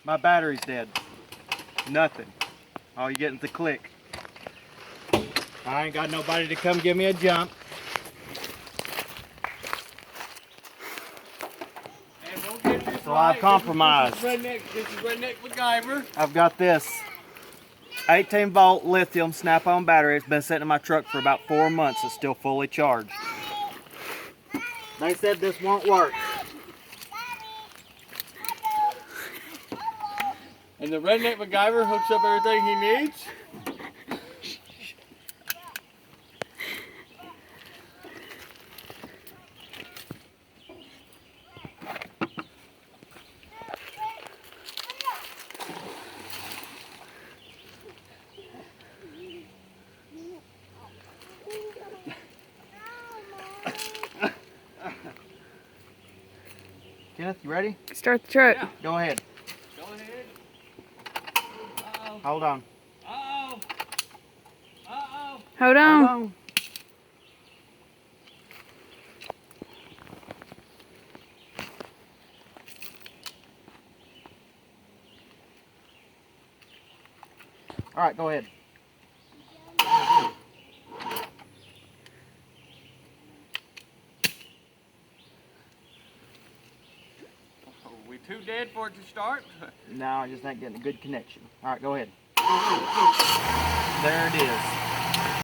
My battery's dead. Nothing. All you getting is the click. I ain't got nobody to come give me a jump. And we'll get this So I've compromised. This is Redneck MacGyver. I've got this 18 volt lithium snap-on battery. It's been sitting in my truck for about 4 months. It's still fully charged. They said this won't work. And the Redneck MacGyver hooks up everything he needs. Kenneth, you ready? Start the truck. Yeah. Go ahead. Go ahead. Uh-oh. Hold on. Uh-oh. Uh-oh. Hold on. Hold on. All right, go ahead. Are we too dead for it to start? No, I just ain't getting a good connection. All right, go ahead. There it is.